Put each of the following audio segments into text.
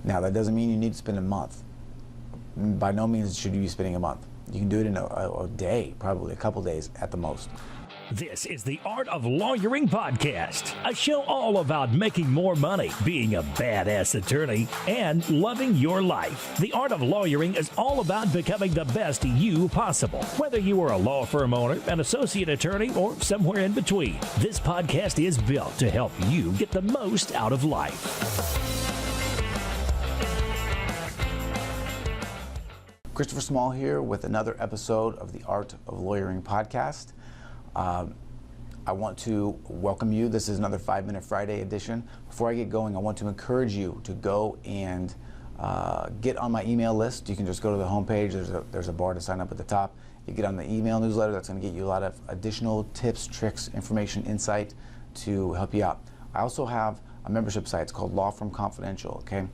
Now, that doesn't mean you need to spend a month. By no means should you be spending a month. You can do it in a day, probably a couple days at the most. This is the Art of Lawyering podcast, a show all about making more money, being a badass attorney, and loving your life. The Art of Lawyering is all about becoming the best you possible. Whether you are a law firm owner, an associate attorney, or somewhere in between, this podcast is built to help you get the most out of life. Christopher Small here with another episode of the Art of Lawyering podcast. I want to welcome you. This is another 5-Minute Friday edition. Before I get going, I want to encourage you to go and get on my email list. You can just go to the homepage. There's a bar to sign up at the top. You get on the email newsletter. That's going to get you a lot of additional tips, tricks, information, insight to help you out. I also have a membership site. It's called Law Firm Confidential. Okay,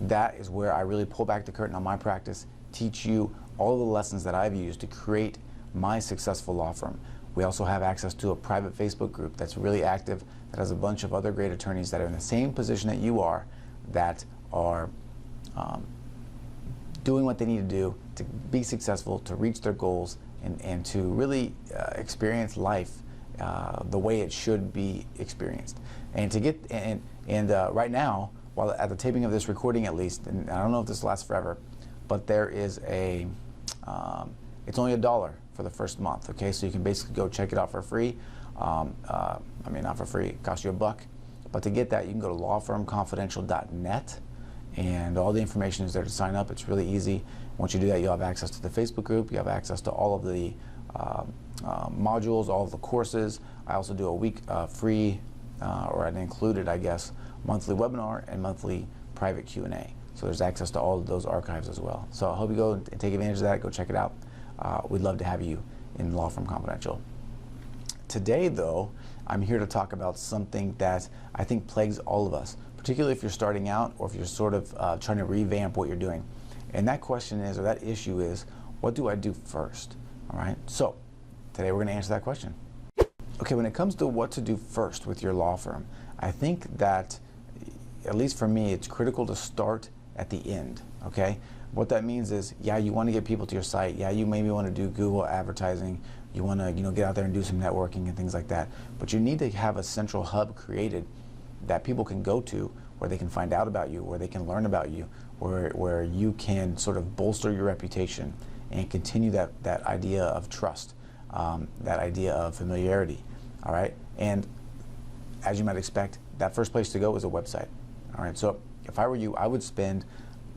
that is where I really pull back the curtain on my practice, teach you all the lessons that I've used to create my successful law firm. We also have access to a private Facebook group that's really active, that has a bunch of other great attorneys that are in the same position that you are, that are doing what they need to do to be successful, to reach their goals, and to really experience life the way it should be experienced. And to get right now, while at the taping of this recording at least, and I don't know if this lasts forever, but there is it's only $1 for the first month, okay? So you can basically go check it out for free. I mean, not for free, it costs you $1. But to get that, you can go to lawfirmconfidential.net, and all the information is there to sign up. It's really easy. Once you do that, you'll have access to the Facebook group. You have access to all of the modules, all of the courses. I also do a week free, or an included, I guess, monthly webinar and monthly private Q&A. So there's access to all of those archives as well. So I hope you go and take advantage of that. Go check it out. We'd love to have you in Law Firm Confidential. Today, though, I'm here to talk about something that I think plagues all of us, particularly if you're starting out or if you're sort of trying to revamp what you're doing. And that question is, or that issue is, what do I do first? All right. So today we're going to answer that question. Okay, when it comes to what to do first with your law firm, I think that, at least for me, it's critical to start at the end, okay? What that means is, yeah, you want to get people to your site. Yeah, you maybe want to do Google advertising. You want to, get out there and do some networking and things like that. But you need to have a central hub created that people can go to, where they can find out about you, where they can learn about you, where you can sort of bolster your reputation and continue that idea of trust, that idea of familiarity, all right? And as you might expect, that first place to go is a website, all right? So if I were you, I would spend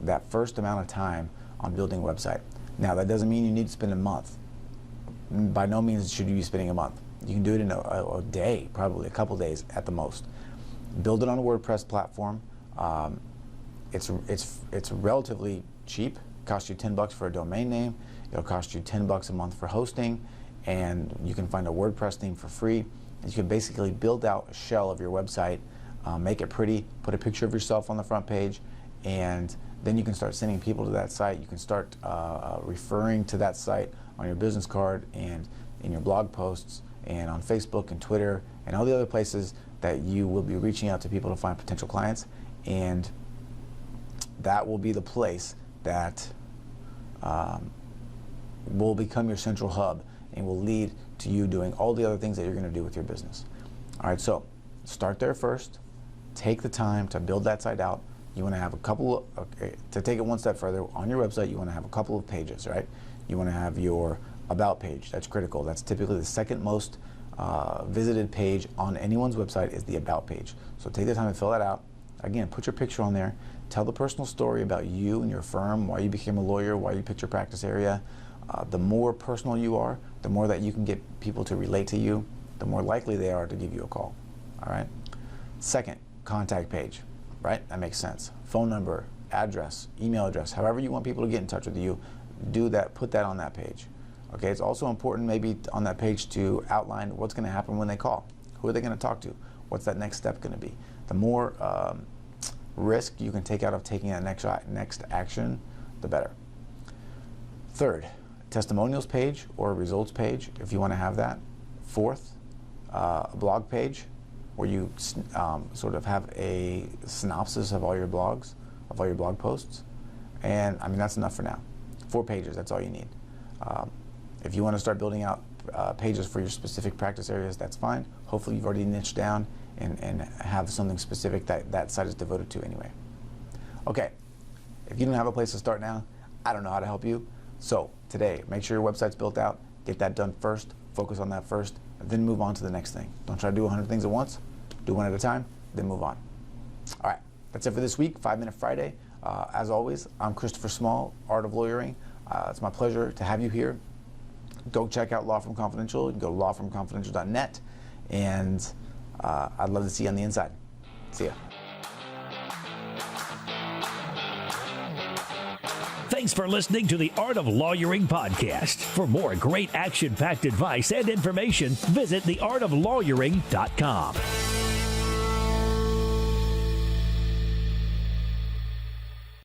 that first amount of time on building a website. Now, that doesn't mean you need to spend a month. By no means should you be spending a month. You can do it in a day, probably a couple days at the most. Build it on a WordPress platform. It's relatively cheap. It costs you $10 for a domain name. It'll cost you $10 a month for hosting, and you can find a WordPress theme for free. And you can basically build out a shell of your website, make it pretty, put a picture of yourself on the front page, and then you can start sending people to that site. You can start referring to that site on your business card and in your blog posts and on Facebook and Twitter and all the other places that you will be reaching out to people to find potential clients. And that will be the place that will become your central hub and will lead to you doing all the other things that you're going to do with your business. All right, so start there first. Take the time to build that site out. You want to have to take it one step further, on your website, you want to have a couple of pages, right? You want to have your About page. That's critical. That's typically the second most visited page on anyone's website, is the About page. So take the time to fill that out. Again, put your picture on there. Tell the personal story about you and your firm, why you became a lawyer, why you picked your practice area. The more personal you are, the more that you can get people to relate to you, the more likely they are to give you a call. All right? Second, contact page. Right? That makes sense. Phone number, address, email address, however you want people to get in touch with you, do that, put that on that page. Okay, it's also important maybe on that page to outline what's going to happen when they call. Who are they going to talk to? What's that next step going to be? The more risk you can take out of taking that next action, the better. Third, testimonials page or results page, if you want to have that. Fourth, a blog page where you sort of have a synopsis of all your blogs of all your blog posts. And I mean, that's enough for now. 4 pages, that's all you need. If you want to start building out pages for your specific practice areas, that's fine. Hopefully you've already niched down and have something specific that site is devoted to anyway. Okay, if you don't have a place to start now, I don't know how to help you. So today, make sure your website's built out, get that done first, focus on that first, and then move on to the next thing. Don't try to do 100 things at once, do one at a time, then move on. All right, that's it for this week, 5 Minute Friday. As always, I'm Christopher Small, Art of Lawyering. It's my pleasure to have you here. Go check out Law Firm Confidential. You can go to lawfirmconfidential.net, and I'd love to see you on the inside. See ya. Thanks for listening to the Art of Lawyering podcast. For more great action-packed advice and information, visit theartoflawyering.com.